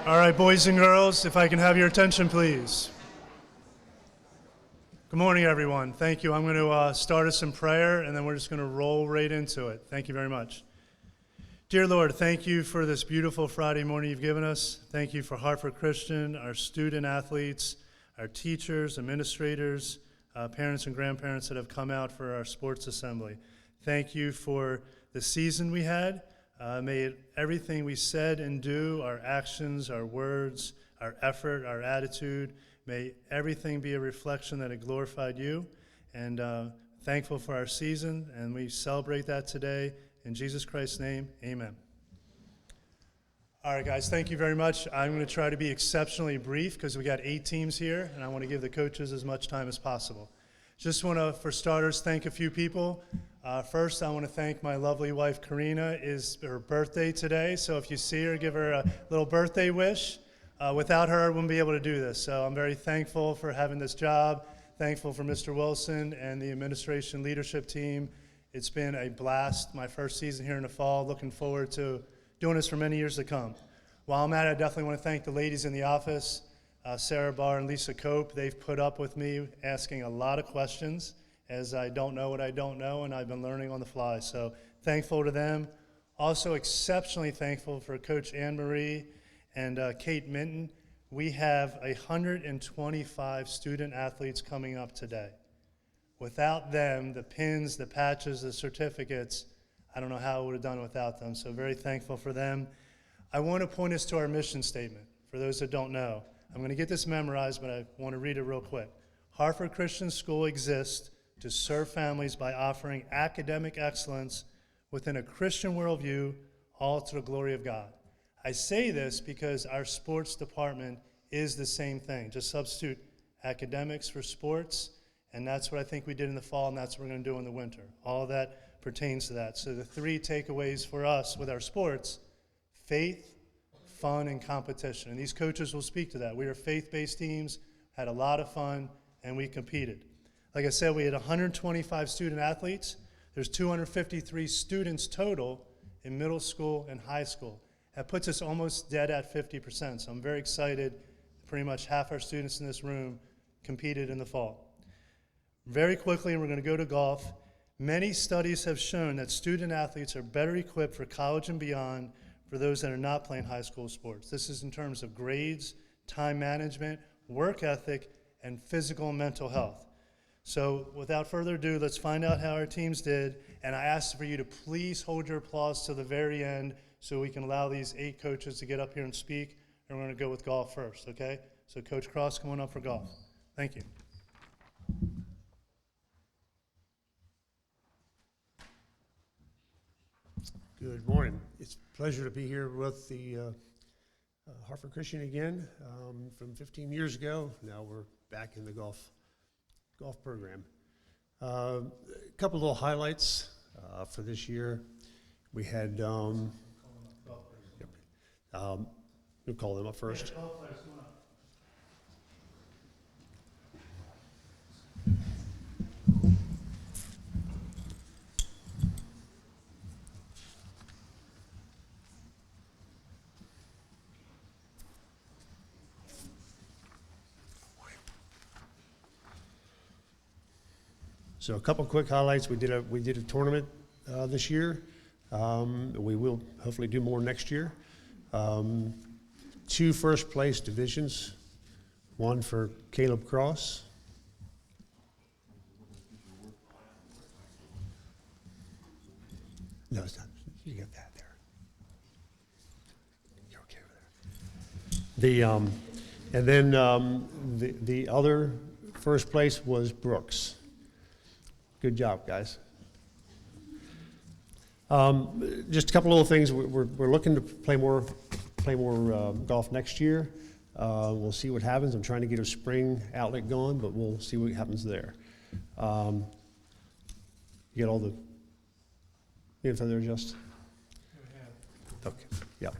All right, boys and girls, if I can have your attention, please. Good morning, everyone. Thank you. I'm going to start us in prayer, and then we're just going to roll right into it. Thank you very much. Dear Lord, thank you for this beautiful Friday morning you've given us. Thank you for Hartford Christian, our student athletes, our teachers, administrators, parents and grandparents that have come out for our sports assembly. Thank you for the season we had. May everything we said and do, our actions, our words, our effort, our attitude, may everything be a reflection that it glorified you. And thankful for our season, and we celebrate that today. In Jesus Christ's name, amen. All right, guys, thank you very much. I'm going to try to be exceptionally brief because we got 8 teams here, and I want to give the coaches as much time as possible. Just want to, for starters, thank a few people. First, I want to thank my lovely wife, Karina. It's her birthday today, so if you see her, give her a little birthday wish. Without her, I wouldn't be able to do this, so I'm very thankful for having this job, thankful for Mr. Wilson and the administration leadership team. It's been a blast, my first season here in the fall. Looking forward to doing this for many years to come. While I'm at it, I definitely want to thank the ladies in the office, Sarah Barr and Lisa Cope. They've put up with me asking a lot of questions, as I don't know what I don't know, and I've been learning on the fly. So thankful to them. Also exceptionally thankful for Coach Anne Marie and Kate Minton. We have 125 student athletes coming up today. Without them, the pins, the patches, the certificates, I don't know how I would have done without them. So very thankful for them. I want to point us to our mission statement. For those that don't know, I'm going to get this memorized, but I want to read it real quick. Hartford Christian School exists to serve families by offering academic excellence within a Christian worldview, all to the glory of God. I say this because our sports department is the same thing. Just substitute academics for sports, and that's what I think we did in the fall, and that's what we're going to do in the winter. All of that pertains to that. So the 3 takeaways for us with our sports: faith, fun, and competition. And these coaches will speak to that. We are faith-based teams, had a lot of fun, and we competed. Like I said, we had 125 student athletes. There's 253 students total in middle school and high school. That puts us almost dead at 50%. So I'm very excited. Pretty much half our students in this room competed in the fall. Very quickly, and we're going to go to golf. Many studies have shown that student athletes are better equipped for college and beyond for those that are not playing high school sports. This is in terms of grades, time management, work ethic, and physical and mental health. So without further ado, let's find out how our teams did. And I ask for you to please hold your applause to the very end so we can allow these 8 coaches to get up here and speak. And we're going to go with golf first, okay? So Coach Cross, come on up for golf. Thank you. Good morning. It's a pleasure to be here with the Hartford Christian again. From 15 years ago, now we're back in the golf program. A couple little highlights for this year. We had, we'll call them up first. So a couple quick highlights. We did a tournament this year. We will hopefully do more next year. 2 first place divisions, one for Caleb Cross. No, it's not. You got that there. You're okay over there. And then the other first place was Brooks. Good job, guys. Just a couple little things. We're looking to play more golf next year. We'll see what happens. I'm trying to get a spring outlet going, but we'll see what happens there. You get all the info there, Just? Okay. Yeah.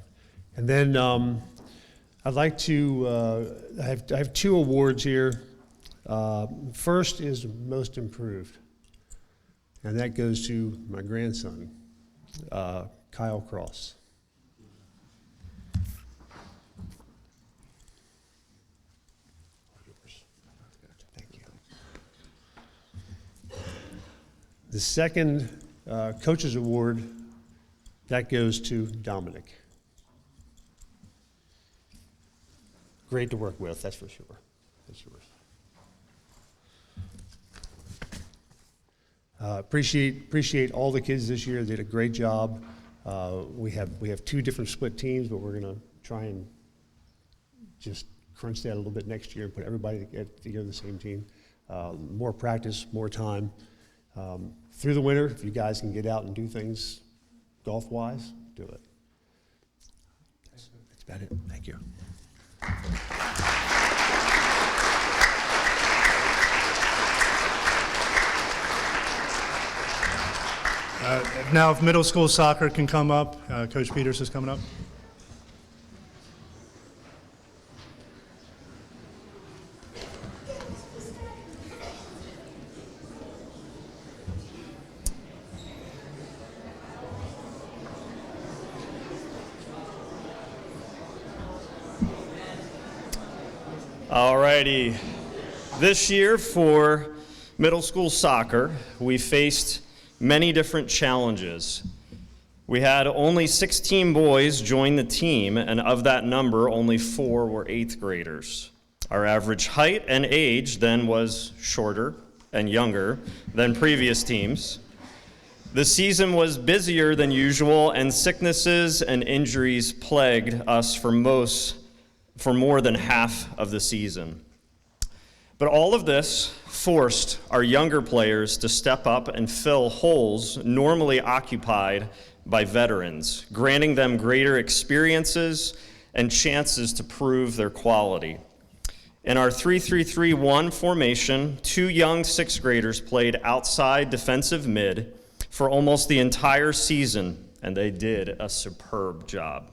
And then I'd like to. I have 2 awards here. First is most improved. And that goes to my grandson, Kyle Cross. The second Coaches Award, that goes to Dominic. Great to work with, that's for sure. That's yours. Appreciate all the kids this year. They did a great job. We have two different split teams, but we're going to try and just crunch that a little bit next year and put everybody together the same team. More practice, more time. Through the winter, if you guys can get out and do things golf-wise, do it. That's about it. Thank you. Now, if middle school soccer can come up, Coach Peters is coming up. All righty. This year for middle school soccer, we faced many different challenges. We had only 16 boys join the team, and of that number, only 4 were 8th graders. Our average height and age then was shorter and younger than previous teams. The season was busier than usual, and sicknesses and injuries plagued us for more than half of the season. But all of this forced our younger players to step up and fill holes normally occupied by veterans, granting them greater experiences and chances to prove their quality. In our 3-3-3-1 formation, 2 young 6th graders played outside defensive mid for almost the entire season, and they did a superb job.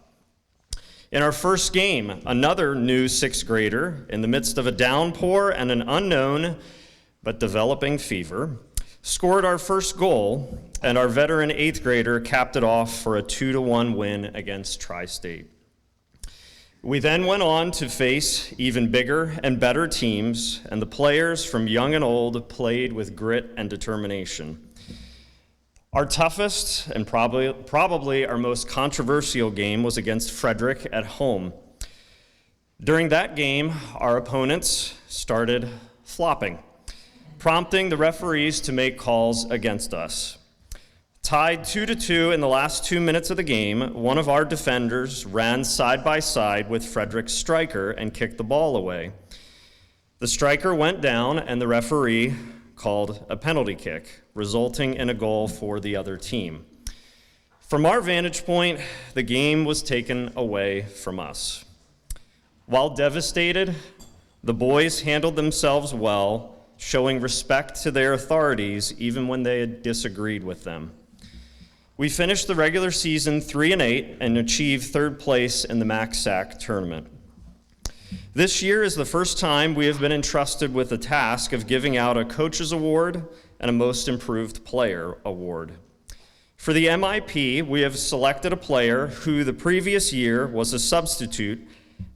In our first game, another new 6th grader, in the midst of a downpour and an unknown but developing fever, scored our first goal, and our veteran 8th grader capped it off for a 2-1 win against Tri-State. We then went on to face even bigger and better teams, and the players from young and old played with grit and determination. Our toughest and probably our most controversial game was against Frederick at home. During that game, our opponents started flopping, prompting the referees to make calls against us. Tied 2-2 in the last 2 minutes of the game, one of our defenders ran side by side with Frederick's striker and kicked the ball away. The striker went down, and the referee called a penalty kick, resulting in a goal for the other team. From our vantage point, the game was taken away from us. While devastated, the boys handled themselves well, showing respect to their authorities even when they had disagreed with them. We finished the regular season 3-8 and achieved 3rd place in the MACSAC tournament. This year is the first time we have been entrusted with the task of giving out a Coaches Award and a Most Improved Player Award. For the MIP, we have selected a player who the previous year was a substitute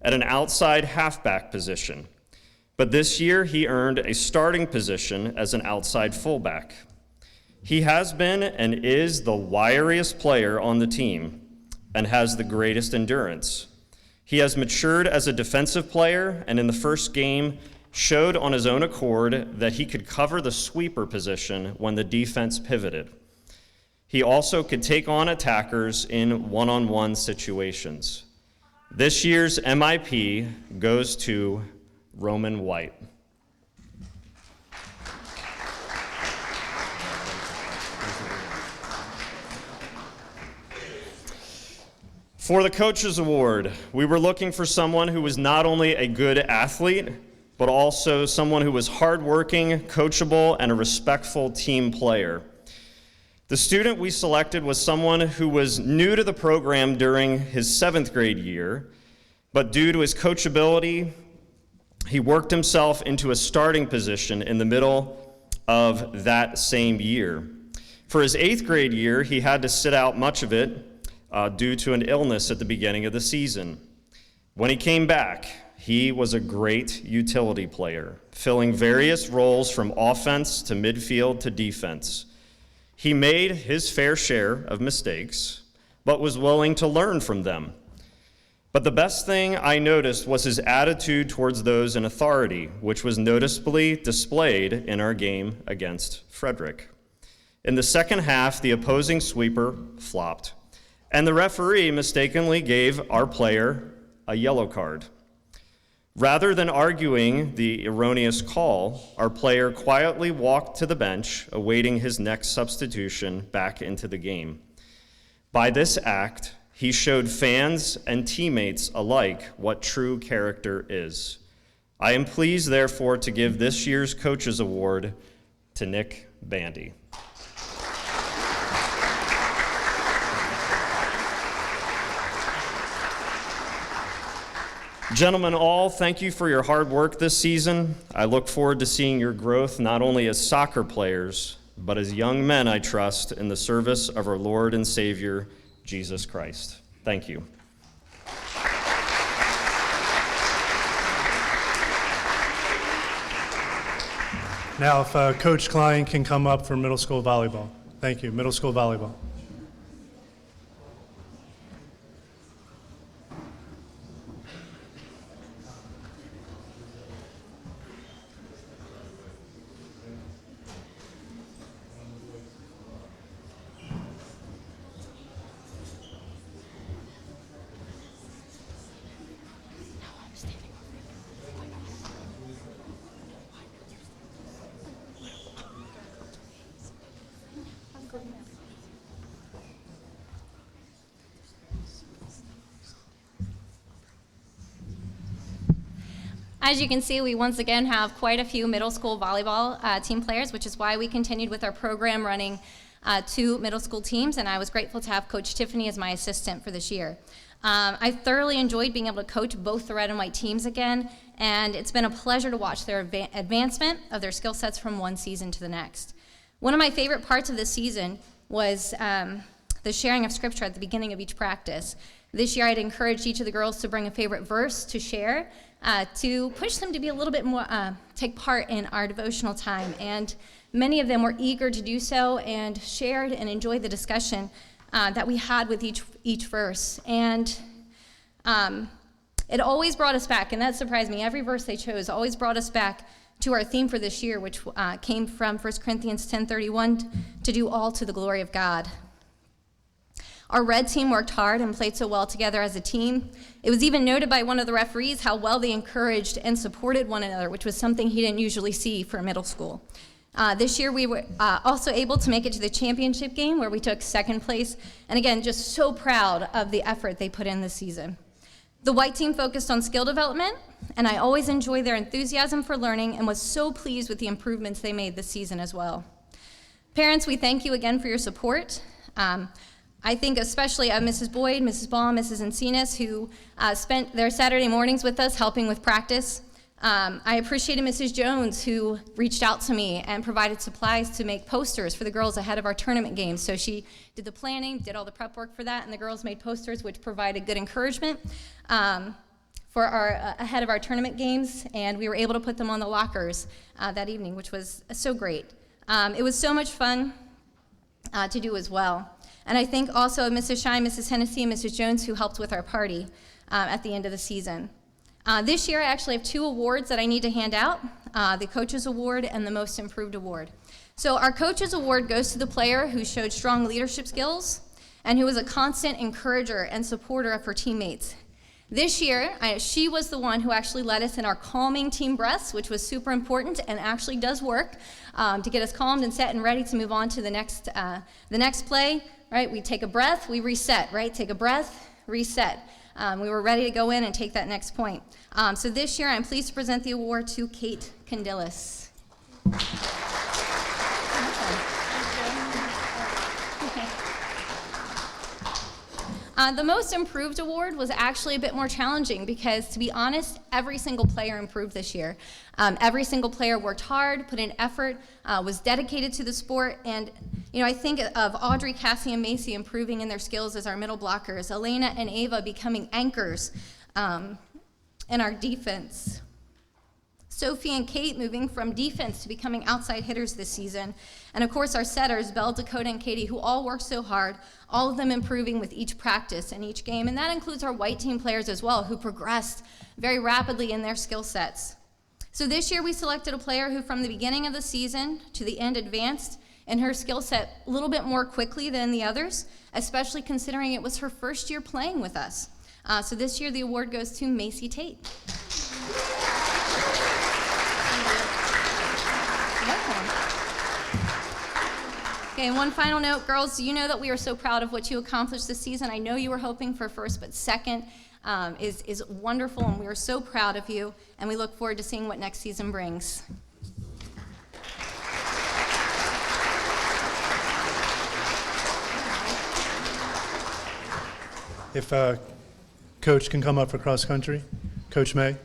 at an outside halfback position, but this year he earned a starting position as an outside fullback. He has been and is the wiriest player on the team and has the greatest endurance. He has matured as a defensive player, and in the first game showed on his own accord that he could cover the sweeper position when the defense pivoted. He also could take on attackers in one-on-one situations. This year's MIP goes to Roman White. For the Coaches Award, we were looking for someone who was not only a good athlete, but also someone who was hardworking, coachable, and a respectful team player. The student we selected was someone who was new to the program during his 7th grade year, but due to his coachability, he worked himself into a starting position in the middle of that same year. For his 8th grade year, he had to sit out much of it due to an illness at the beginning of the season. When he came back, he was a great utility player, filling various roles from offense to midfield to defense. He made his fair share of mistakes, but was willing to learn from them. But the best thing I noticed was his attitude towards those in authority, which was noticeably displayed in our game against Frederick. In the second half, the opposing sweeper flopped, and the referee mistakenly gave our player a yellow card. Rather than arguing the erroneous call, our player quietly walked to the bench, awaiting his next substitution back into the game. By this act, he showed fans and teammates alike what true character is. I am pleased, therefore, to give this year's Coaches Award to Nick Bandy. Gentlemen all, thank you for your hard work this season. I look forward to seeing your growth not only as soccer players, but as young men, I trust, in the service of our Lord and Savior, Jesus Christ. Thank you. Now, if Coach Klein can come up for middle school volleyball. Thank you. Middle school volleyball. As you can see, we once again have quite a few middle school volleyball team players, which is why we continued with our program running 2 middle school teams, and I was grateful to have Coach Tiffany as my assistant for this year. I thoroughly enjoyed being able to coach both the red and white teams again, and it's been a pleasure to watch their advancement of their skill sets from one season to the next. One of my favorite parts of this season was the sharing of scripture at the beginning of each practice. This year I'd encouraged each of the girls to bring a favorite verse to share, to push them to be a little bit more, take part in our devotional time. And many of them were eager to do so and shared and enjoyed the discussion that we had with each verse. And it always brought us back, and that surprised me. Every verse they chose always brought us back to our theme for this year, which came from 1 Corinthians 10:31, to do all to the glory of God. Our red team worked hard and played so well together as a team. It was even noted by one of the referees how well they encouraged and supported one another, which was something he didn't usually see for middle school. This year we were also able to make it to the championship game where we took second place, and again, just so proud of the effort they put in this season. The white team focused on skill development, and I always enjoy their enthusiasm for learning and was so pleased with the improvements they made this season as well. Parents, we thank you again for your support. I think especially of Mrs. Boyd, Mrs. Baum, Mrs. Encinas, who spent their Saturday mornings with us helping with practice. I appreciated Mrs. Jones, who reached out to me and provided supplies to make posters for the girls ahead of our tournament games. So she did the planning, did all the prep work for that, and the girls made posters, which provided good encouragement for our ahead of our tournament games, and we were able to put them on the lockers that evening, which was so great. It was so much fun to do as well. And I think also Mrs. Shine, Mrs. Hennessy, and Mrs. Jones, who helped with our party at the end of the season. This year I actually have 2 awards that I need to hand out, the Coaches Award and the Most Improved Award. So our Coaches Award goes to the player who showed strong leadership skills and who was a constant encourager and supporter of her teammates. This year, she was the one who actually led us in our calming team breaths, which was super important and actually does work to get us calmed and set and ready to move on to the next play. Right, we take a breath, we reset, right? Take a breath, reset. We were ready to go in and take that next point. So this year, I'm pleased to present the award to Kate Candilis. The Most Improved Award was actually a bit more challenging because, to be honest, every single player improved this year. Every single player worked hard, put in effort, was dedicated to the sport, and I think of Audrey, Cassie, and Macy improving in their skills as our middle blockers, Elena and Ava becoming anchors in our defense. Sophie and Kate moving from defense to becoming outside hitters this season. And of course, our setters, Belle, Dakota, and Katie, who all work so hard, all of them improving with each practice and each game. And that includes our white team players as well, who progressed very rapidly in their skill sets. So this year we selected a player who from the beginning of the season to the end advanced in her skill set a little bit more quickly than the others, especially considering it was her first year playing with us. So this year the award goes to Macy Tate. Okay, and one final note, girls, you know that we are so proud of what you accomplished this season. I know you were hoping for first, but second is wonderful, and we are so proud of you, and we look forward to seeing what next season brings. If Coach can come up for cross country. Coach May,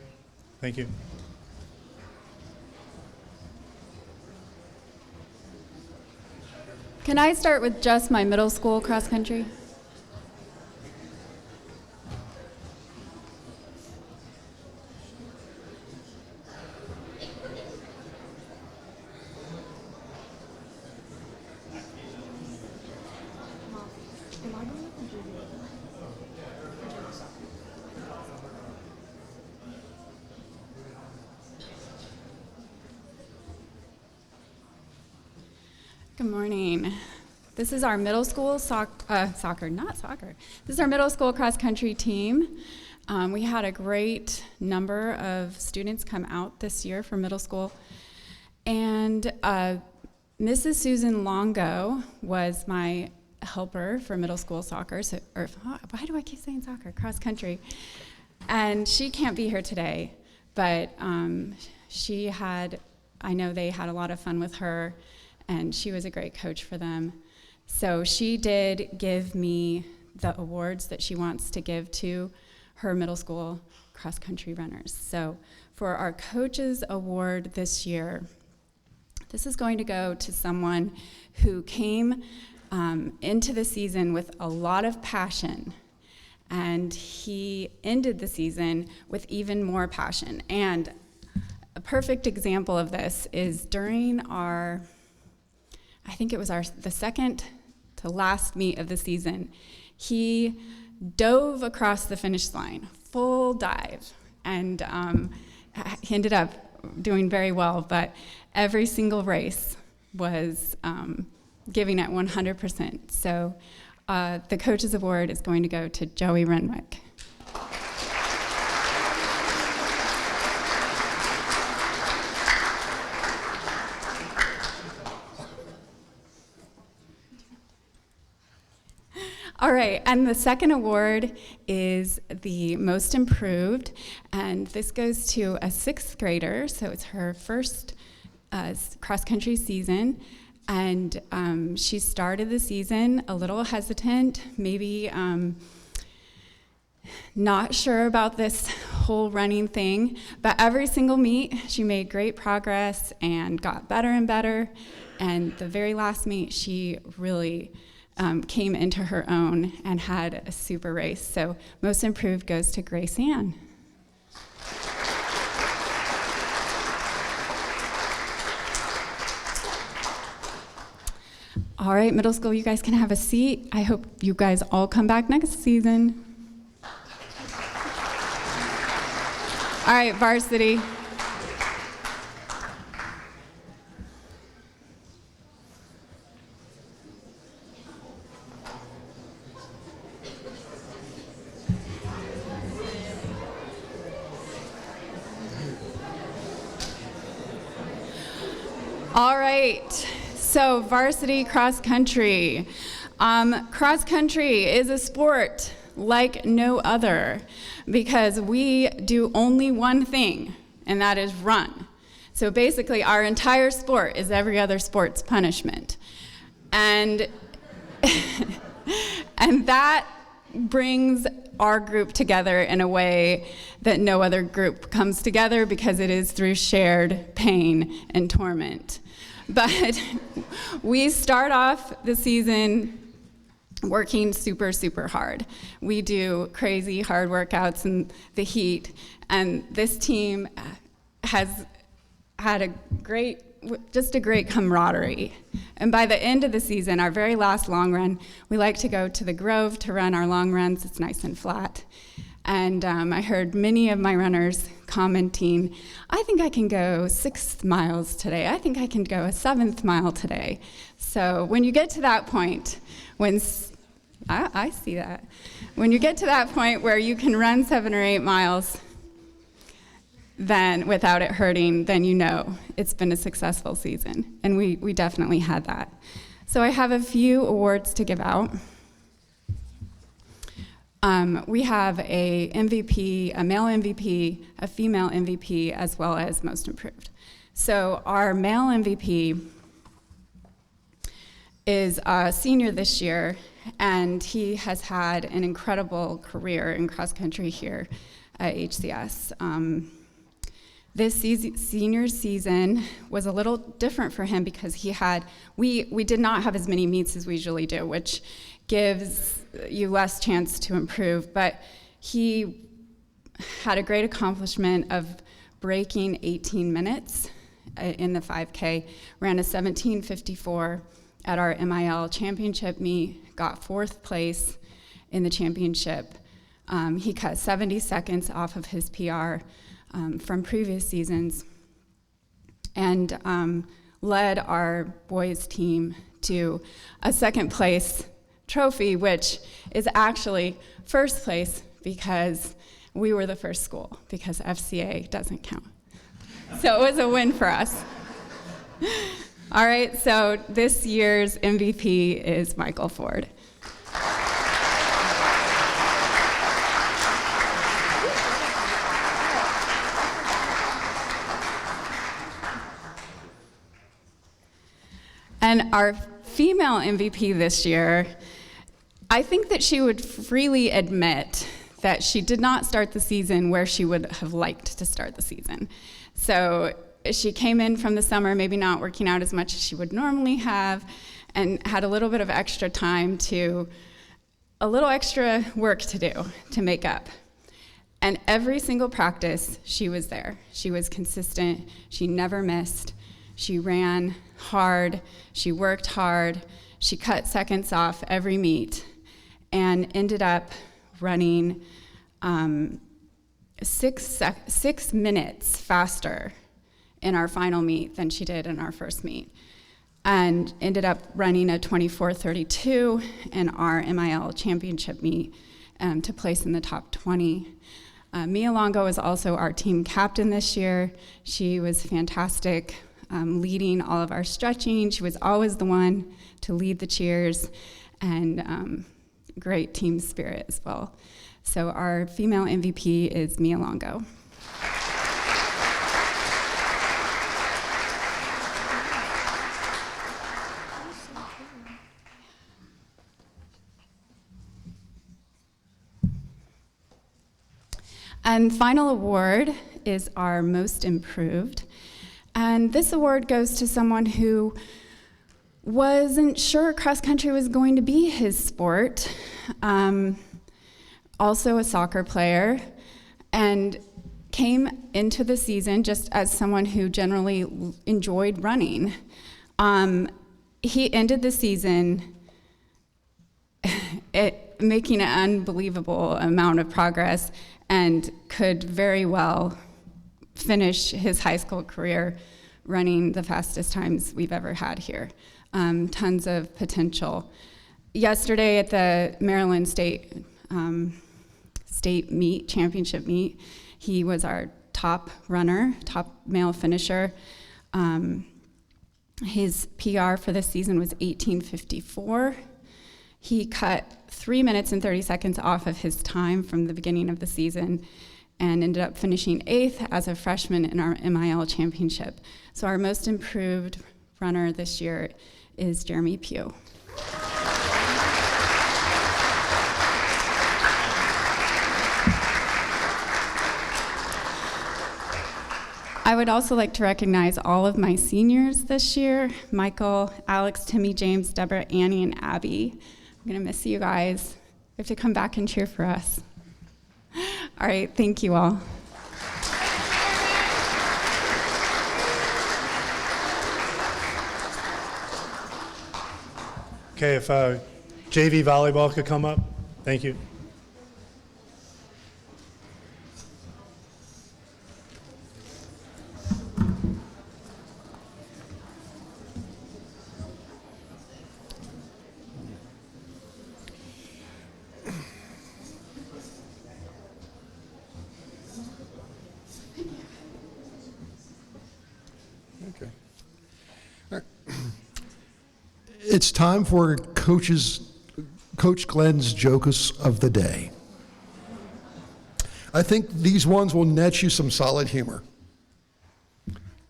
thank you. Can I start with just my middle school cross country? Good morning. This is our middle school This is our middle school cross country team. We had a great number of students come out this year for middle school. And Mrs. Susan Longo was my helper for middle school soccer, why do I keep saying soccer? Cross country. And she can't be here today, but I know they had a lot of fun with her, and she was a great coach for them. So she did give me the awards that she wants to give to her middle school cross-country runners. So for our coaches award this year, this is going to go to someone who came into the season with a lot of passion, and he ended the season with even more passion. And a perfect example of this is during I think it was the second to last meet of the season, he dove across the finish line, full dive, and he ended up doing very well, but every single race was giving it 100%. So the Coaches Award is going to go to Joey Renwick. All right, and the second award is the most improved, and this goes to a 6th grader, so it's her first cross-country season, and she started the season a little hesitant, maybe not sure about this whole running thing, but every single meet she made great progress and got better and better, and the very last meet she really came into her own and had a super race. So most improved goes to Grace Ann. All right, middle school, you guys can have a seat. I hope you guys all come back next season. All right, varsity. All right, so varsity cross country. Cross country is a sport like no other because we do only one thing, and that is run. So basically, our entire sport is every other sport's punishment. And, and that brings our group together in a way that no other group comes together because it is through shared pain and torment. But we start off the season working super, super hard. We do crazy hard workouts in the heat, and this team has had just a great camaraderie. And by the end of the season, our very last long run, we like to go to the Grove to run our long runs. It's nice and flat. And I heard many of my runners commenting, I think I can go 6 miles today. I think I can go a 7th mile today. So when you get to that point, I see that. When you get to that point where you can run 7 or 8 miles, then without it hurting, then you know it's been a successful season. And we definitely had that. So I have a few awards to give out. We have a MVP, a male MVP, a female MVP, as well as most improved. So our male MVP is a senior this year, and he has had an incredible career in cross country here at HCS. This senior season was a little different for him because we did not have as many meets as we usually do, which gives you less chance to improve, but he had a great accomplishment of breaking 18 minutes in the 5K, ran a 17:54 at our MIL championship meet, got 4th place in the championship. He cut 70 seconds off of his PR from previous seasons, and led our boys team to a 2nd place trophy, which is actually 1st place because we were the first school, because FCA doesn't count. So it was a win for us. All right, so this year's MVP is Michael Ford. And our female MVP this year, I think that she would freely admit that she did not start the season where she would have liked to start the season. So she came in from the summer, maybe not working out as much as she would normally have, and had a little bit of extra time a little extra work to do to make up. And every single practice, she was there. She was consistent. She never missed. She ran hard. She worked hard. She cut seconds off every meet and ended up running 6 minutes faster in our final meet than she did in our first meet, and ended up running a 24:32 in our MIL championship meet to place in the top 20. Mia Longo is also our team captain this year. She was fantastic, leading all of our stretching. She was always the one to lead the cheers, and great team spirit as well. So our female MVP is Mia Longo. And final award is our most improved. And this award goes to someone who wasn't sure cross country was going to be his sport, also a soccer player, and came into the season just as someone who generally enjoyed running. He ended the season making an unbelievable amount of progress and could very well finish his high school career running the fastest times we've ever had here. Tons of potential. Yesterday at the Maryland State meet, championship meet, he was our top runner, top male finisher. His PR for this season was 18:54. He cut 3 minutes and 30 seconds off of his time from the beginning of the season and ended up finishing 8th as a freshman in our MIL championship. So our most improved runner this year is Jeremy Pugh. I would also like to recognize all of my seniors this year: Michael, Alex, Timmy, James, Deborah, Annie, and Abby. I'm gonna miss you guys. You have to come back and cheer for us. All right, thank you all. Okay, if JV volleyball could come up. Thank you. Okay. All right. It's time for Coach Glenn's jokes of the day. I think these ones will net you some solid humor.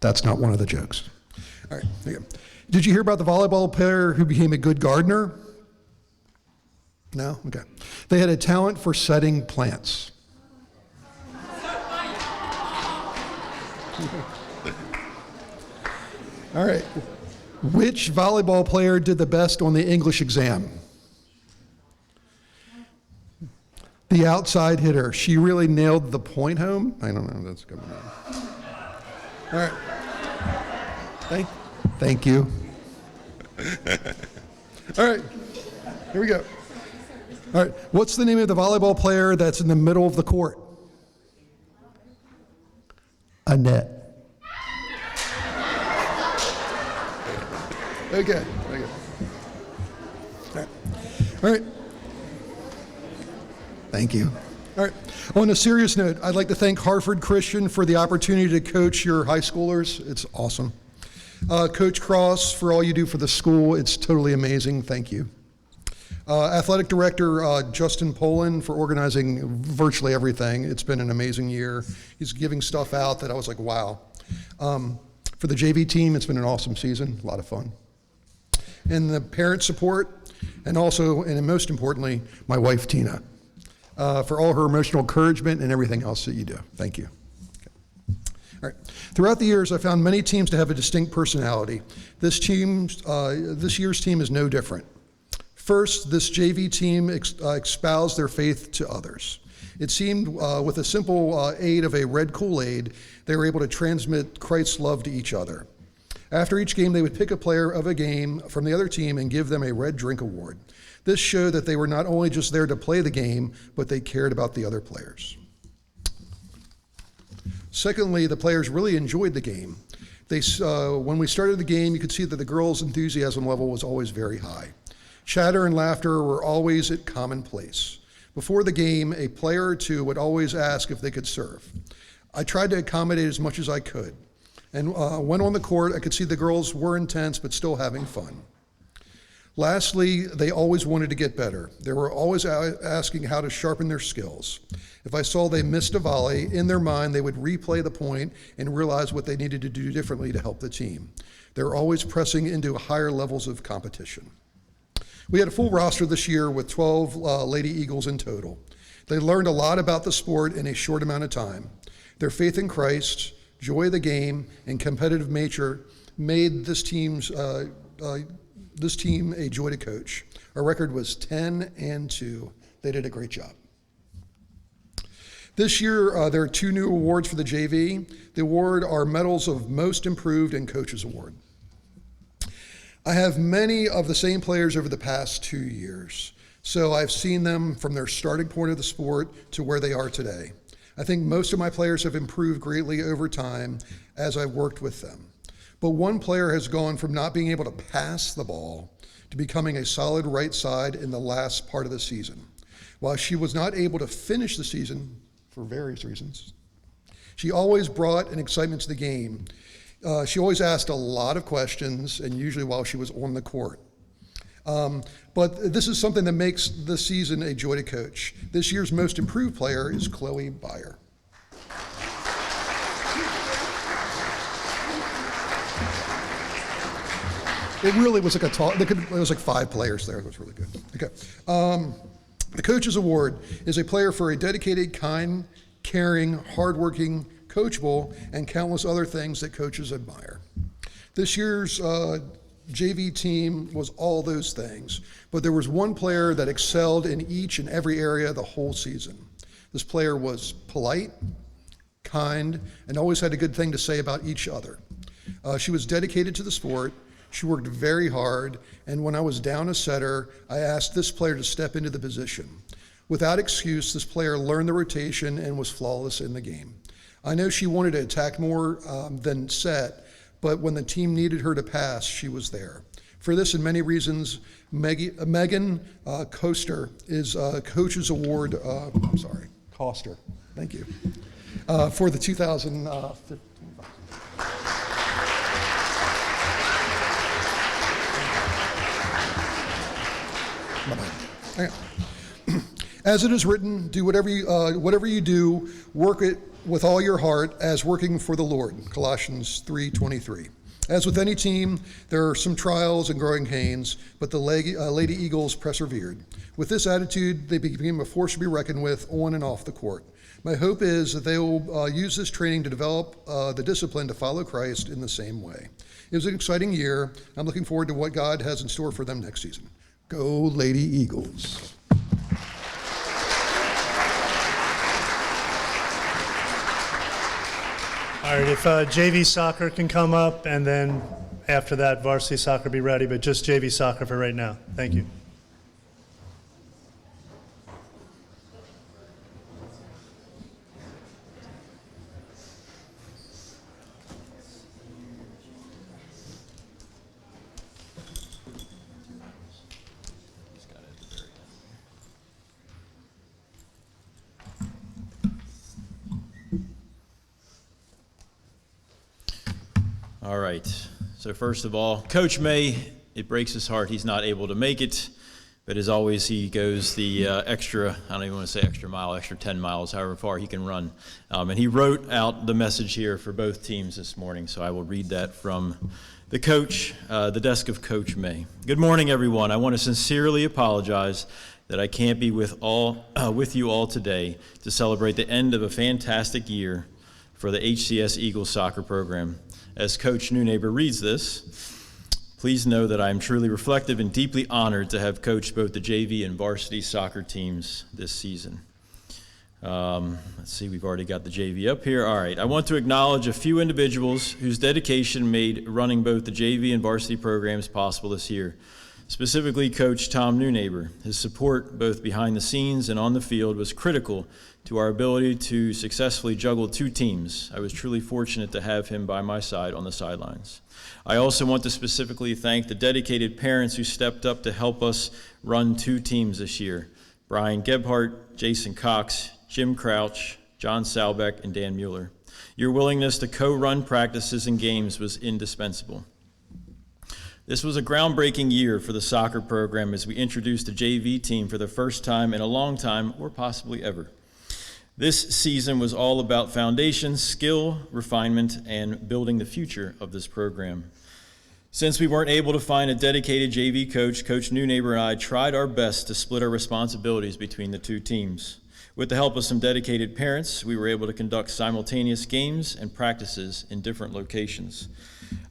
That's not one of the jokes. All right, here you go. Did you hear about the volleyball player who became a good gardener? No? Okay. They had a talent for setting plants. All right. Which volleyball player did the best on the English exam? The outside hitter. She really nailed the point home. I don't know. That's coming on. All right. Thank you. All right. Here we go. All right. What's the name of the volleyball player that's in the middle of the court? Annette. Okay. All right. Thank you. All right. On a serious note, I'd like to thank Hartford Christian for the opportunity to coach your high schoolers. It's awesome. Coach Cross, for all you do for the school, it's totally amazing. Thank you. Athletic Director Justin Poland for organizing virtually everything. It's been an amazing year. He's giving stuff out that I was like, wow. For the JV team, it's been an awesome season, a lot of fun. And the parent support, and also, and most importantly, my wife, Tina, for all her emotional encouragement and everything else that you do. Thank you. Okay. All right. Throughout the years, I found many teams to have a distinct personality. This year's team is no different. First, this JV team espoused their faith to others. It seemed with a simple aid of a red Kool-Aid, they were able to transmit Christ's love to each other. After each game, they would pick a player of a game from the other team and give them a red drink award. This showed that they were not only just there to play the game, but they cared about the other players. Secondly, the players really enjoyed the game. When we started the game, you could see that the girls' enthusiasm level was always very high. Chatter and laughter were always at commonplace. Before the game, a player or two would always ask if they could serve. I tried to accommodate as much as I could. And when on the court, I could see the girls were intense, but still having fun. Lastly, they always wanted to get better. They were always asking how to sharpen their skills. If I saw they missed a volley, in their mind, they would replay the point and realize what they needed to do differently to help the team. They were always pressing into higher levels of competition. We had a full roster this year with 12 Lady Eagles in total. They learned a lot about the sport in a short amount of time. Their faith in Christ, joy of the game, and competitive nature made this team a joy to coach. Our record was 10-2. They did a great job. This year, there are 2 new awards for the JV. The award are Medals of Most Improved and Coaches Award. I have many of the same players over the past 2 years, so I've seen them from their starting point of the sport to where they are today. I think most of my players have improved greatly over time as I've worked with them. But one player has gone from not being able to pass the ball to becoming a solid right side in the last part of the season. While she was not able to finish the season for various reasons, she always brought an excitement to the game. She always asked a lot of questions, and usually while she was on the court. But this is something that makes the season a joy to coach. This year's most improved player is Chloe Byer. It really was like it was like 5 players there. It was really good. Okay. The Coaches Award is a player for a dedicated, kind, caring, hardworking, coachable, and countless other things that coaches admire. This year's JV team was all those things, but there was one player that excelled in each and every area the whole season. This player was polite, kind, and always had a good thing to say about each other. She was dedicated to the sport. She worked very hard, and when I was down a setter, I asked this player to step into the position. Without excuse, this player learned the rotation and was flawless in the game. I know she wanted to attack more than set, but when the team needed her to pass, she was there. For this and many reasons, Megan Koster is Coach's Award, Koster, thank you, for the 2015. As it is written, do whatever you do, work it with all your heart as working for the Lord. Colossians 3:23. As with any team, there are some trials and growing pains, but the Lady Eagles persevered. With this attitude, they became a force to be reckoned with on and off the court. My hope is that they will use this training to develop the discipline to follow Christ in the same way. It was an exciting year. I'm looking forward to what God has in store for them next season. Go Lady Eagles. All right, if JV soccer can come up, and then after that, varsity soccer be ready, but just JV soccer for right now. Thank you. All right. So first of all, Coach May, it breaks his heart he's not able to make it, but as always, he goes the extra, I don't even want to say extra mile, extra 10 miles, however far he can run. And he wrote out the message here for both teams this morning, so I will read that from the coach, the desk of Coach May. Good morning, everyone. I want to sincerely apologize that I can't be with you all today to celebrate the end of a fantastic year for the HCS Eagles soccer program. As Coach Newnaber reads this, please know that I am truly reflective and deeply honored to have coached both the JV and varsity soccer teams this season. Let's see, we've already got the JV up here. All right, I want to acknowledge a few individuals whose dedication made running both the JV and varsity programs possible this year. Specifically, Coach Tom Newnaber. His support, both behind the scenes and on the field, was critical to our ability to successfully juggle two teams. I was truly fortunate to have him by my side on the sidelines. I also want to specifically thank the dedicated parents who stepped up to help us run two teams this year: Brian Gebhardt, Jason Cox, Jim Crouch, John Salbeck, and Dan Mueller. Your willingness to co-run practices and games was indispensable. This was a groundbreaking year for the soccer program as we introduced the JV team for the first time in a long time, or possibly ever. This season was all about foundation, skill, refinement, and building the future of this program. Since we weren't able to find a dedicated JV coach, Coach Newnaber and I tried our best to split our responsibilities between the two teams. With the help of some dedicated parents, we were able to conduct simultaneous games and practices in different locations.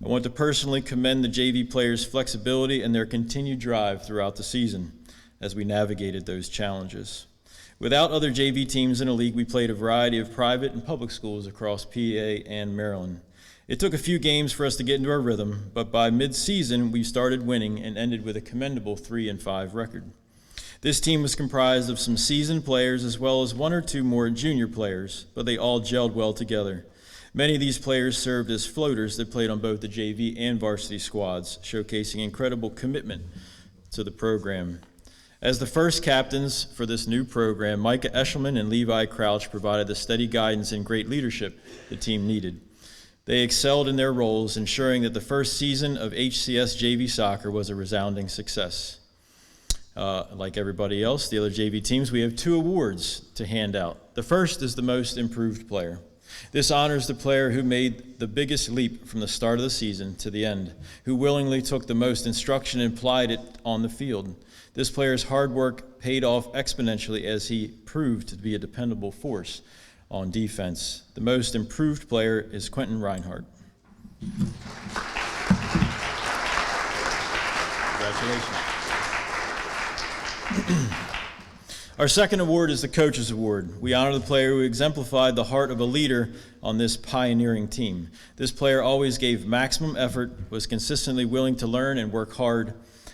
I want to personally commend the JV players' flexibility and their continued drive throughout the season as we navigated those challenges. Without other JV teams in the league, we played a variety of private and public schools across PA and Maryland. It took a few games for us to get into our rhythm, but by mid-season, we started winning and ended with a commendable 3-5 record. This team was comprised of some seasoned players as well as one or two more junior players, but they all gelled well together. Many of these players served as floaters that played on both the JV and varsity squads, showcasing incredible commitment to the program. As the first captains for this new program, Micah Eshelman and Levi Crouch provided the steady guidance and great leadership the team needed. They excelled in their roles, ensuring that the first season of HCS JV soccer was a resounding success. Like everybody else, the other JV teams, we have 2 awards to hand out. The first is the most improved player. This honors the player who made the biggest leap from the start of the season to the end, who willingly took the most instruction and applied it on the field. This player's hard work paid off exponentially as he proved to be a dependable force on defense. The most improved player is Quentin Reinhardt. Congratulations. Our second award is the Coaches Award. We honor the player who exemplified the heart of a leader on this pioneering team. This player always gave maximum effort, was consistently willing to learn and work hard,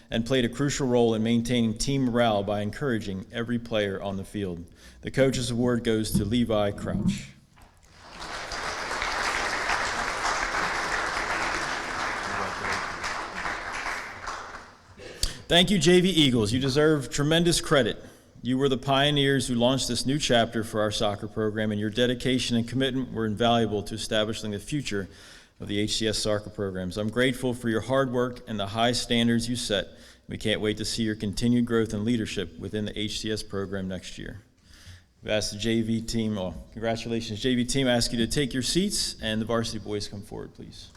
and played a crucial role in maintaining team morale by encouraging every player on the field. The Coaches Award goes to Levi Crouch. Thank you, JV Eagles. You deserve tremendous credit. You were the pioneers who launched this new chapter for our soccer program, and your dedication and commitment were invaluable to establishing the future of the HCS soccer programs. I'm grateful for your hard work and the high standards you set. We can't wait to see your continued growth and leadership within the HCS program next year. We've asked the JV team, congratulations, JV team. I ask you to take your seats, and the varsity boys come forward, please.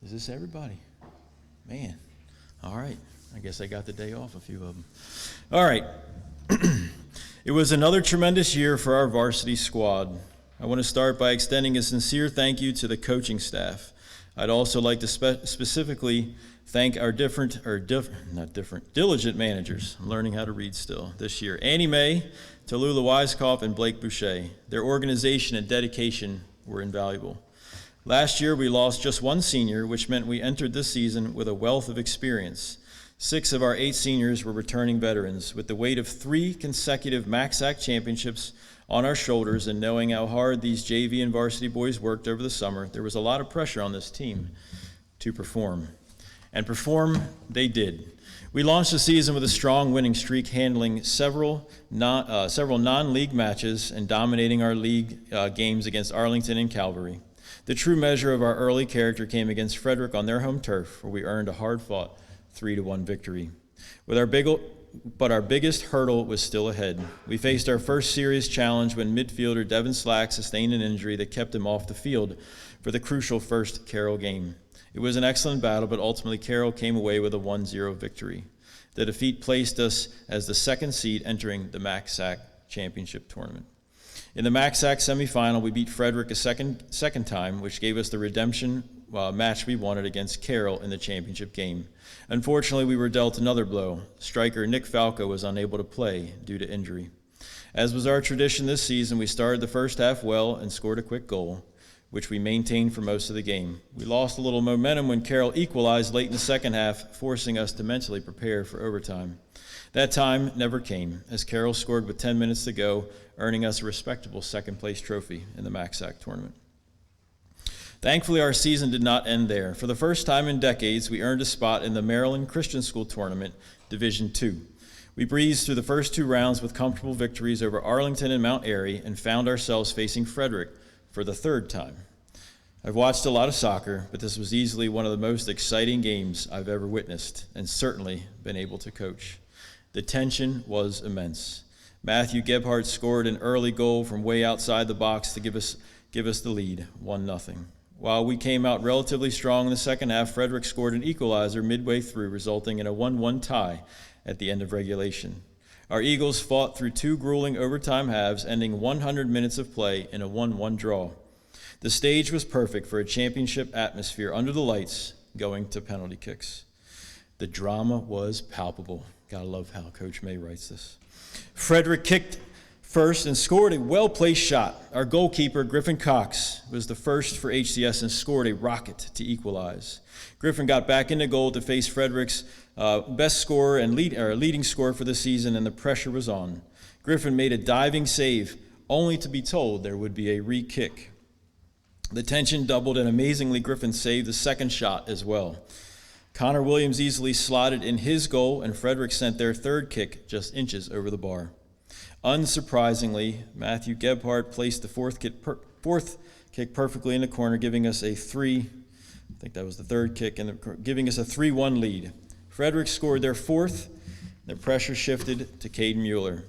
Is this everybody? Man. All right. I guess I got the day off, a few of them. All right. It was another tremendous year for our varsity squad. I want to start by extending a sincere thank you to the coaching staff. I'd also like to specifically thank our diligent managers. I'm learning how to read still this year. Annie Mae, Tallulah Weiskopf, and Blake Boucher. Their organization and dedication were invaluable. Last year, we lost just one senior, which meant we entered this season with a wealth of experience. 6 of our 8 seniors were returning veterans. With the weight of 3 consecutive MACSAC championships on our shoulders and knowing how hard these JV and varsity boys worked over the summer, there was a lot of pressure on this team to perform. And perform they did. We launched the season with a strong winning streak, handling several non-league matches and dominating our league games against Arlington and Calvary. The true measure of our early character came against Frederick on their home turf, where we earned a hard-fought 3-1 victory. But our biggest hurdle was still ahead. We faced our first serious challenge when midfielder Devin Slack sustained an injury that kept him off the field for the crucial first Carroll game. It was an excellent battle, but ultimately Carroll came away with a 1-0 victory. The defeat placed us as the second seed entering the MACSAC championship tournament. In the MACSAC semifinal, we beat Frederick a second time, which gave us the redemption match we wanted against Carroll in the championship game. Unfortunately, we were dealt another blow. Striker Nick Falco was unable to play due to injury. As was our tradition this season, we started the first half well and scored a quick goal, which we maintained for most of the game. We lost a little momentum when Carroll equalized late in the second half, forcing us to mentally prepare for overtime. That time never came, as Carroll scored with 10 minutes to go, earning us a respectable second-place trophy in the MACSAC tournament. Thankfully, our season did not end there. For the first time in decades, we earned a spot in the Maryland Christian School Tournament, Division II. We breezed through the first 2 rounds with comfortable victories over Arlington and Mount Airy and found ourselves facing Frederick for the 3rd time. I've watched a lot of soccer, but this was easily one of the most exciting games I've ever witnessed and certainly been able to coach. The tension was immense. Matthew Gebhardt scored an early goal from way outside the box to give us the lead, 1-0. While we came out relatively strong in the second half, Frederick scored an equalizer midway through, resulting in a 1-1 tie at the end of regulation. Our Eagles fought through 2 grueling overtime halves, ending 100 minutes of play in a 1-1 draw. The stage was perfect for a championship atmosphere under the lights, going to penalty kicks. The drama was palpable. Gotta love how Coach May writes this. Frederick kicked first and scored a well-placed shot. Our goalkeeper, Griffin Cox, was the first for HCS and scored a rocket to equalize. Griffin got back into goal to face Frederick's best scorer and leading scorer for the season, and the pressure was on. Griffin made a diving save, only to be told there would be a re-kick. The tension doubled, and amazingly, Griffin saved the second shot as well. Connor Williams easily slotted in his goal, and Frederick sent their 3rd kick just inches over the bar. Unsurprisingly, Matthew Gebhardt placed the 4th kick perfectly in the corner, giving us a 3rd kick, and giving us a 3-1 lead. Frederick scored their 4th. The pressure shifted to Caden Mueller.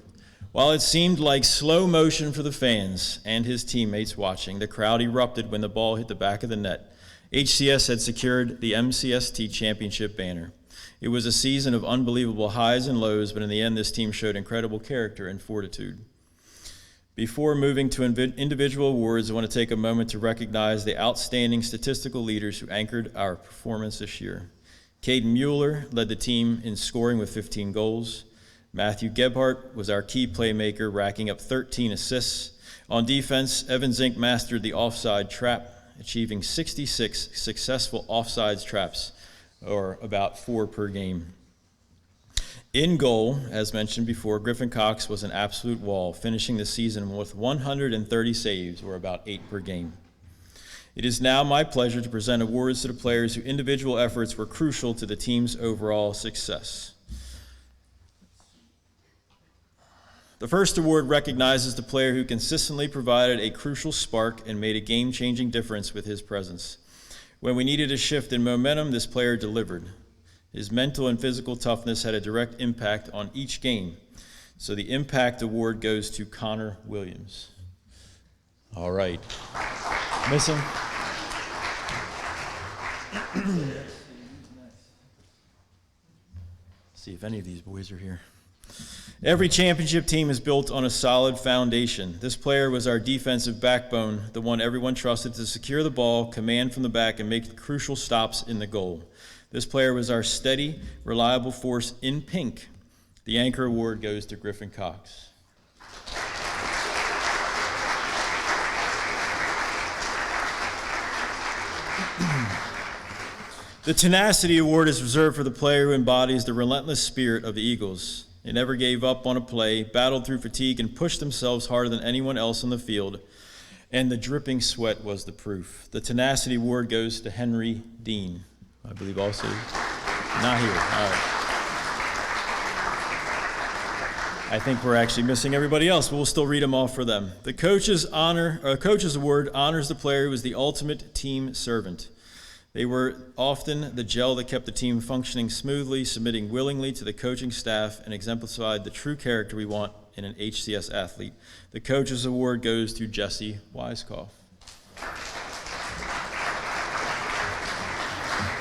While it seemed like slow motion for the fans and his teammates watching, the crowd erupted when the ball hit the back of the net. HCS had secured the MCST championship banner. It was a season of unbelievable highs and lows, but in the end, this team showed incredible character and fortitude. Before moving to individual awards, I want to take a moment to recognize the outstanding statistical leaders who anchored our performance this year. Caden Mueller led the team in scoring with 15 goals. Matthew Gebhardt was our key playmaker, racking up 13 assists. On defense, Evan Zink mastered the offside trap, achieving 66 successful offsides traps, or about 4 per game. In goal, as mentioned before, Griffin Cox was an absolute wall, finishing the season with 130 saves, or about 8 per game. It is now my pleasure to present awards to the players whose individual efforts were crucial to the team's overall success. The first award recognizes the player who consistently provided a crucial spark and made a game-changing difference with his presence. When we needed a shift in momentum, this player delivered. His mental and physical toughness had a direct impact on each game. So the Impact Award goes to Connor Williams. All right. Miss him? See if any of these boys are here. Every championship team is built on a solid foundation. This player was our defensive backbone, the one everyone trusted to secure the ball, command from the back, and make the crucial stops in the goal. This player was our steady, reliable force in pink. The Anchor Award goes to Griffin Cox. The Tenacity Award is reserved for the player who embodies the relentless spirit of the Eagles. They never gave up on a play, battled through fatigue, and pushed themselves harder than anyone else on the field. And the dripping sweat was the proof. The Tenacity Award goes to Henry Dean, I believe also. Not here. All right. I think we're actually missing everybody else, but we'll still read them off for them. The Coach's Award honors the player who was the ultimate team servant. They were often the gel that kept the team functioning smoothly, submitting willingly to the coaching staff, and exemplified the true character we want in an HCS athlete. The Coach's Award goes to Jesse Weiskopf.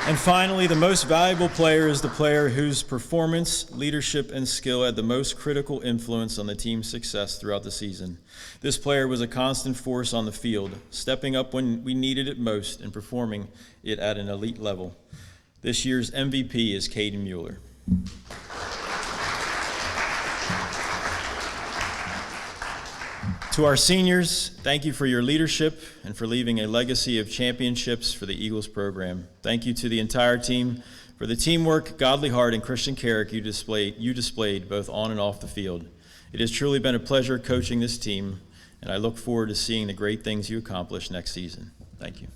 And finally, the most valuable player is the player whose performance, leadership, and skill had the most critical influence on the team's success throughout the season. This player was a constant force on the field, stepping up when we needed it most and performing it at an elite level. This year's MVP is Caden Mueller. To our seniors, thank you for your leadership and for leaving a legacy of championships for the Eagles program. Thank you to the entire team for the teamwork, godly heart, and Christian character you displayed both on and off the field. It has truly been a pleasure coaching this team, and I look forward to seeing the great things you accomplish next season. Thank you.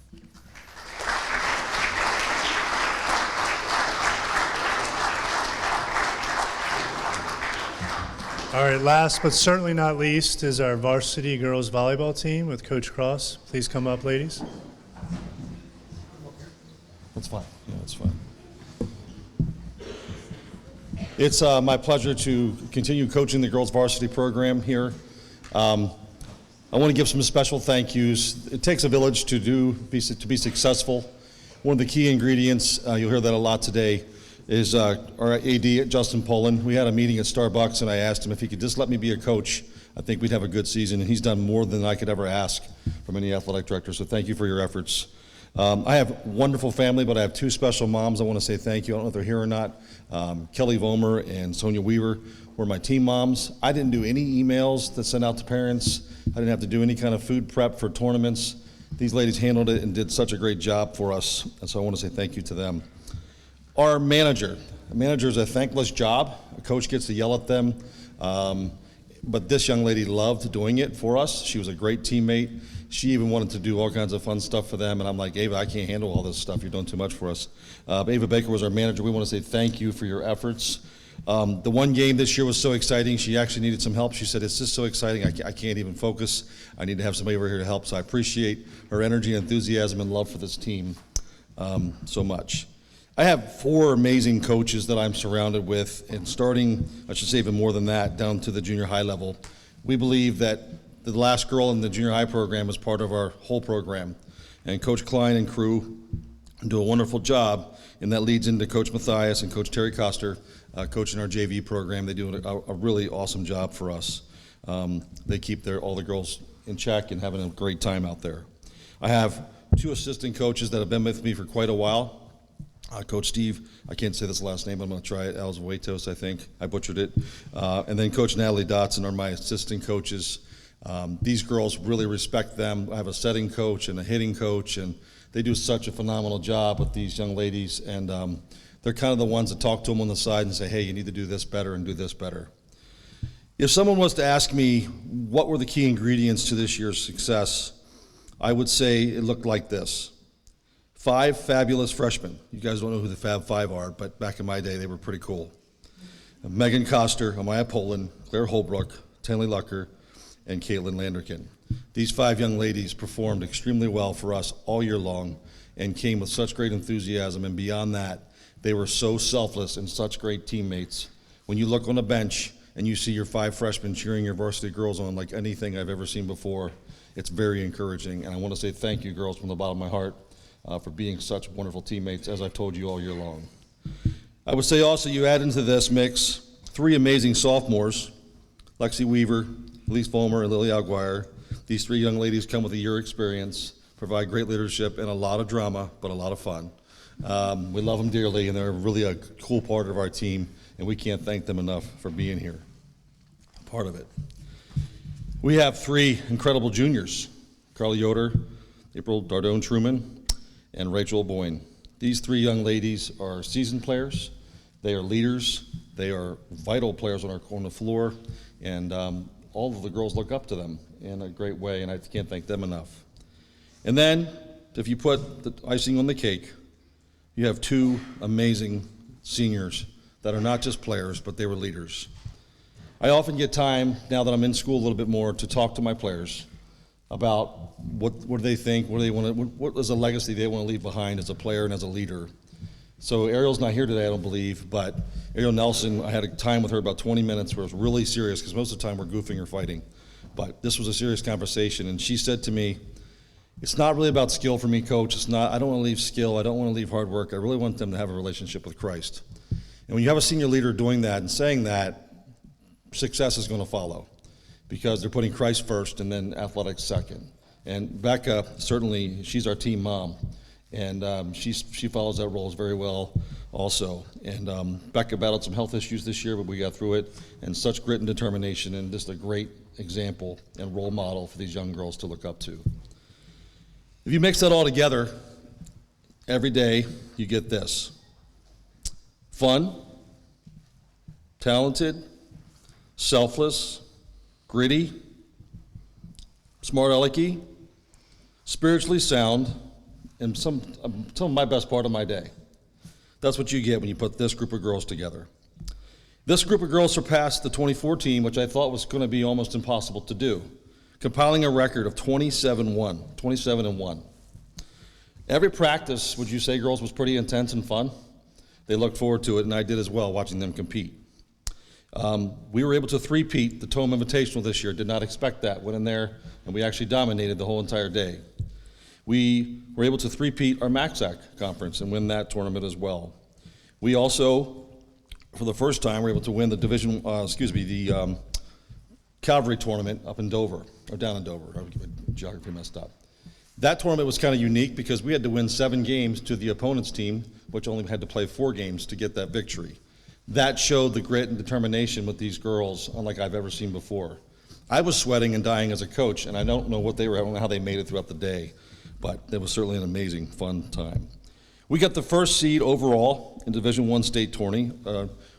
All right, last but certainly not least is our varsity girls volleyball team with Coach Cross. Please come up, ladies. That's fine. Yeah, that's fine. It's my pleasure to continue coaching the girls varsity program here. I want to give some special thank yous. It takes a village to be successful. One of the key ingredients, you'll hear that a lot today, is our AD, Justin Poland. We had a meeting at Starbucks, and I asked him if he could just let me be a coach. I think we'd have a good season, and he's done more than I could ever ask from any athletic director, so thank you for your efforts. I have a wonderful family, but I have two special moms I want to say thank you. I don't know if they're here or not. Kelly Vollmer and Sonia Weaver were my team moms. I didn't do any emails that sent out to parents. I didn't have to do any kind of food prep for tournaments. These ladies handled it and did such a great job for us, and so I want to say thank you to them. Our manager. A manager is a thankless job. A coach gets to yell at them, but this young lady loved doing it for us. She was a great teammate. She even wanted to do all kinds of fun stuff for them, and I'm like, Ava, I can't handle all this stuff. You're doing too much for us. Ava Baker was our manager. We want to say thank you for your efforts. The one game this year was so exciting. She actually needed some help. She said, it's just so exciting, I can't even focus. I need to have somebody over here to help, so I appreciate her energy, enthusiasm, and love for this team so much. I have 4 amazing coaches that I'm surrounded with, and starting, I should say even more than that, down to the junior high level. We believe that the last girl in the junior high program is part of our whole program. And Coach Klein and crew do a wonderful job, and that leads into Coach Mathias and Coach Terry Koster, coaching our JV program. They do a really awesome job for us. They keep all the girls in check and having a great time out there. I have 2 assistant coaches that have been with me for quite a while. Coach Steve, I can't say this last name, but I'm going to try it, Alzawatos, I think. I butchered it. And then Coach Natalie Dotson are my assistant coaches. These girls really respect them. I have a setting coach and a hitting coach, and they do such a phenomenal job with these young ladies. And they're kind of the ones that talk to them on the side and say, hey, you need to do this better and do this better. If someone was to ask me what were the key ingredients to this year's success, I would say it looked like this. 5 fabulous freshmen. You guys don't know who the Fab 5 are, but back in my day, they were pretty cool. Megan Koster, Amaya Poland, Claire Holbrook, Tanley Lucker, and Caitlin Landerkin. These 5 young ladies performed extremely well for us all year long and came with such great enthusiasm, and beyond that, they were so selfless and such great teammates. When you look on the bench and you see your 5 freshmen cheering your varsity girls on like anything I've ever seen before, it's very encouraging, and I want to say thank you, girls, from the bottom of my heart. For being such wonderful teammates, as I've told you all year long. I would say also you add into this mix 3 amazing sophomores, Lexi Weaver, Elise Fulmer, and Lily Alguire. These 3 young ladies come with a year experience, provide great leadership and a lot of drama, but a lot of fun. We love them dearly, and they're really a cool part of our team, and we can't thank them enough for being here, part of it. We have 3 incredible juniors, Carly Yoder, April Dardone Truman, and Rachel Boyne. These 3 young ladies are seasoned players. They are leaders. They are vital players on the floor, and all of the girls look up to them in a great way, and I can't thank them enough. And then, if you put the icing on the cake, you have 2 amazing seniors that are not just players, but they were leaders. I often get time, now that I'm in school a little bit more, to talk to my players about what do they think, what is a legacy they want to leave behind as a player and as a leader. So Ariel's not here today, I don't believe, but Ariel Nelson, I had a time with her about 20 minutes where it was really serious, because most of the time we're goofing or fighting. But this was a serious conversation, and she said to me, it's not really about skill for me, Coach. I don't want to leave skill, I don't want to leave hard work. I really want them to have a relationship with Christ. And when you have a senior leader doing that and saying that, success is going to follow, because they're putting Christ first and then athletics second. And Becca, certainly, she's our team mom, and she follows that role very well also. And Becca battled some health issues this year, but we got through it, and such grit and determination, and just a great example and role model for these young girls to look up to. If you mix that all together, every day you get this: fun, talented, selfless, gritty, smart alecky, spiritually sound, and some of my best part of my day. That's what you get when you put this group of girls together. This group of girls surpassed the 2014, which I thought was going to be almost impossible to do, compiling a record of 27-1. Every practice, would you say, girls, was pretty intense and fun? They looked forward to it, and I did as well, watching them compete. We were able to three-peat the Tome Invitational this year. Did not expect that. Went in there, and we actually dominated the whole entire day. We were able to three-peat our MACSAC conference and win that tournament as well. We also, for the first time, were able to win the Calvary tournament up in Dover, or down in Dover. Geography messed up. That tournament was kind of unique because we had to win 7 games to the opponent's team, which only had to play 4 games to get that victory. That showed the grit and determination with these girls unlike I've ever seen before. I was sweating and dying as a coach, and I don't know what they were, I don't know how they made it throughout the day, but it was certainly an amazing, fun time. We got the first seed overall in Division I state tourney.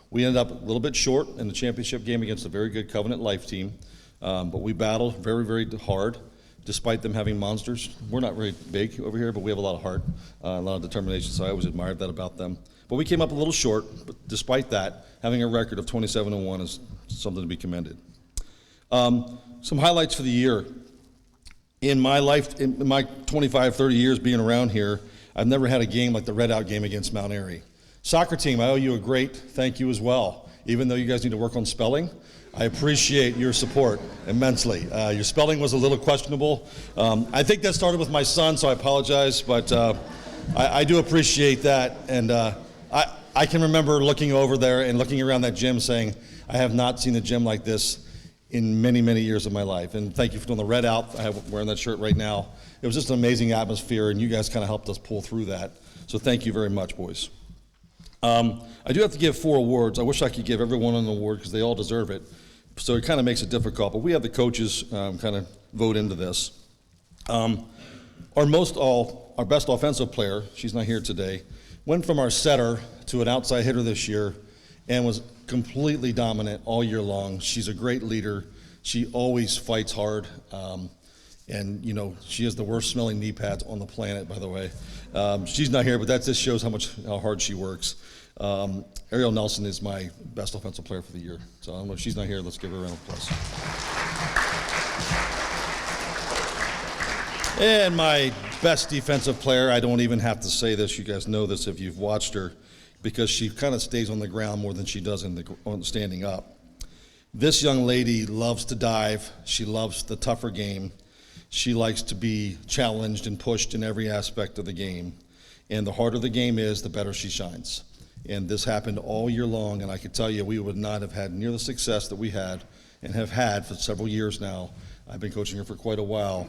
We ended up a little bit short in the championship game against a very good Covenant Life team, but we battled very, very hard, despite them having monsters. We're not very big over here, but we have a lot of heart, a lot of determination, so I always admired that about them. But we came up a little short, but despite that, having a record of 27-1 is something to be commended. Some highlights for the year. In my life, in my 25, 30 years being around here, I've never had a game like the Red Out game against Mount Airy. Soccer team, I owe you a great thank you as well. Even though you guys need to work on spelling, I appreciate your support immensely. Your spelling was a little questionable. I think that started with my son, so I apologize, but I do appreciate that. And I can remember looking over there and looking around that gym saying, I have not seen a gym like this in many, many years of my life. And thank you for doing the red out. I'm wearing that shirt right now. It was just an amazing atmosphere, and you guys kind of helped us pull through that. So thank you very much, boys. I do have to give 4 awards. I wish I could give everyone an award because they all deserve it. So it kind of makes it difficult, but we have the coaches kind of vote into this. Our best offensive player, she's not here today, went from our setter to an outside hitter this year and was completely dominant all year long. She's a great leader. She always fights hard. And, you know, she has the worst smelling knee pads on the planet, by the way. She's not here, but that just shows how hard she works. Ariel Nelson is my best offensive player for the year. So I don't know if she's not here, let's give her a round of applause. And my best defensive player, I don't even have to say this, you guys know this if you've watched her, because she kind of stays on the ground more than she does on standing up. This young lady loves to dive. She loves the tougher game. She likes to be challenged and pushed in every aspect of the game. And the harder the game is, the better she shines. And this happened all year long, and I can tell you we would not have had near the success that we had and have had for several years now. I've been coaching her for quite a while.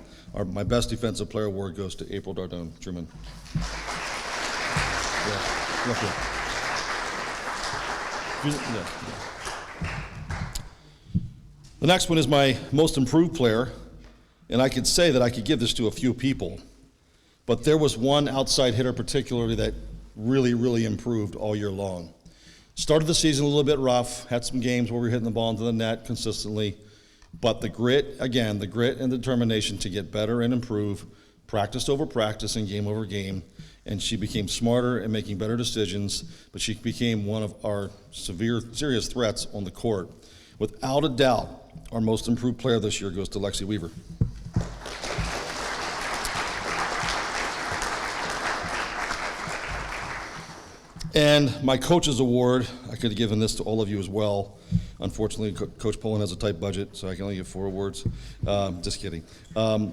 My best defensive player award goes to April Dardone Truman. The next one is my most improved player, and I could say that I could give this to a few people, but there was one outside hitter particularly that really, really improved all year long. Started the season a little bit rough, had some games where we were hitting the ball into the net consistently, but the grit and determination to get better and improve, practice over practice and game over game, and she became smarter and making better decisions, but she became one of our serious threats on the court. Without a doubt, our most improved player this year goes to Lexi Weaver. And my coach's award, I could have given this to all of you as well. Unfortunately, Coach Pullen has a tight budget, so I can only give 4 awards. Just kidding. A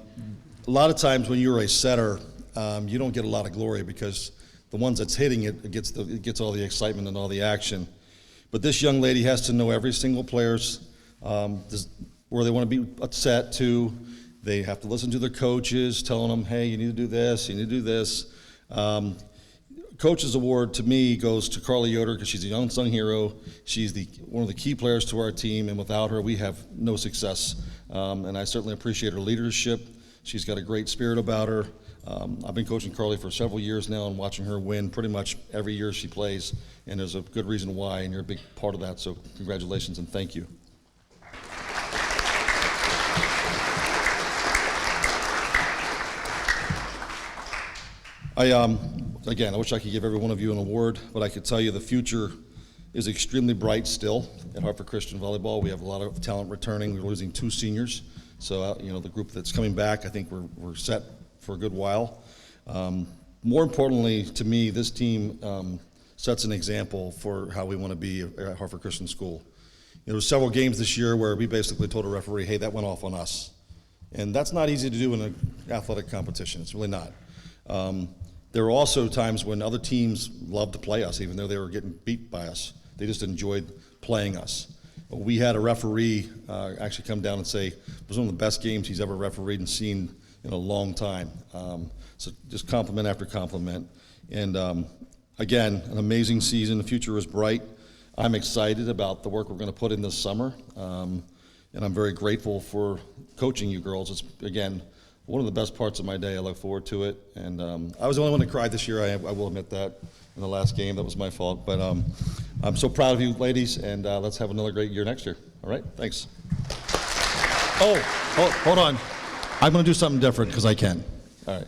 lot of times when you're a setter, you don't get a lot of glory because the ones that's hitting it gets all the excitement and all the action. But this young lady has to know every single player's where they want to be upset to. They have to listen to their coaches telling them, hey, you need to do this, you need to do this. Coach's award to me goes to Carly Yoder because she's a unsung hero. She's one of the key players to our team, and without her, we have no success. And I certainly appreciate her leadership. She's got a great spirit about her. I've been coaching Carly for several years now and watching her win pretty much every year she plays, and there's a good reason why, and you're a big part of that, so congratulations and thank you. Again, I wish I could give every one of you an award, but I could tell you the future is extremely bright still at Hartford Christian Volleyball. We have a lot of talent returning. We're losing 2 seniors. So, the group that's coming back, I think we're set for a good while. More importantly, to me, this team sets an example for how we want to be at Hartford Christian School. There were several games this year where we basically told a referee, hey, that went off on us. And that's not easy to do in an athletic competition. It's really not. There were also times when other teams loved to play us, even though they were getting beat by us. They just enjoyed playing us. We had a referee actually come down and say it was one of the best games he's ever refereed and seen in a long time. So just compliment after compliment. And again, an amazing season. The future is bright. I'm excited about the work we're going to put in this summer. And I'm very grateful for coaching you girls. It's, again, one of the best parts of my day. I look forward to it. And I was the only one that cried this year. I will admit that in the last game. That was my fault. But I'm so proud of you ladies, and let's have another great year next year. All right? Thanks. Oh, hold on. I'm going to do something different because I can. All right.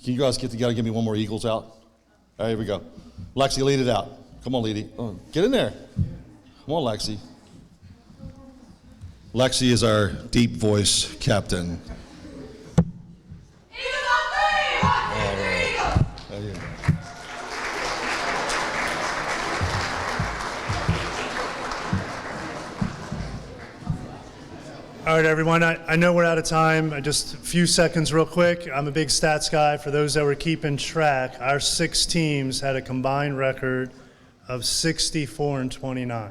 Can you guys get together and give me one more Eagles out? All right, here we go. Lexi, lead it out. Come on, Leedy. Oh, get in there. Come on, Lexi. Lexi is our deep voice captain. All right, everyone, I know we're out of time. Just a few seconds real quick. I'm a big stats guy. For those that were keeping track, our 6 teams had a combined record of 64-29.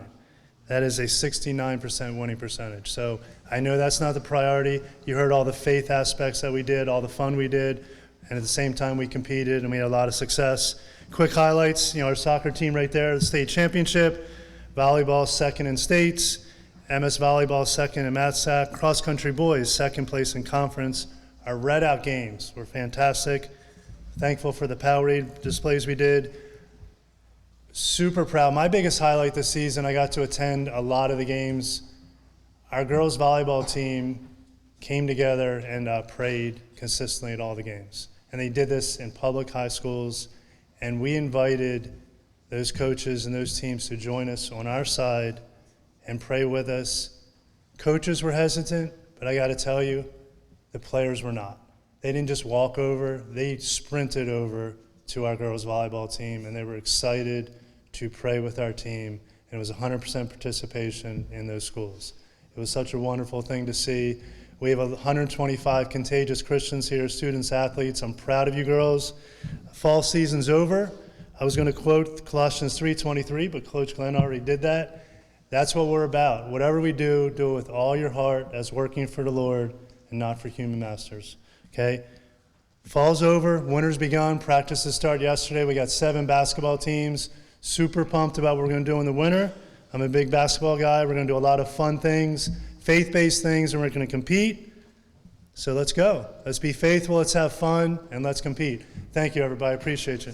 That is a 69% winning percentage. So I know that's not the priority. You heard all the faith aspects that we did, all the fun we did, and at the same time we competed and we had a lot of success. Quick highlights, our soccer team right there, the state championship, volleyball second in states, MS volleyball second in MatSac, cross country boys second place in conference. Our Red Out games were fantastic. Thankful for the Powerade displays we did. Super proud. My biggest highlight this season, I got to attend a lot of the games. Our girls volleyball team came together and prayed consistently at all the games. And they did this in public high schools, and we invited those coaches and those teams to join us on our side and pray with us. Coaches were hesitant, but I got to tell you, the players were not. They didn't just walk over, they sprinted over to our girls volleyball team, and they were excited to pray with our team, and it was 100% participation in those schools. It was such a wonderful thing to see. We have 125 contagious Christians here, students, athletes. I'm proud of you girls. Fall season's over. I was going to quote Colossians 3:23, but Coach Glenn already did that. That's what we're about. Whatever we do, do it with all your heart as working for the Lord and not for human masters. Okay? Fall's over. Winter's begun. Practices started yesterday. We got 7 basketball teams. Super pumped about what we're going to do in the winter. I'm a big basketball guy. We're going to do a lot of fun things, faith-based things, and we're going to compete. So let's go. Let's be faithful. Let's have fun, and let's compete. Thank you, everybody. Appreciate you.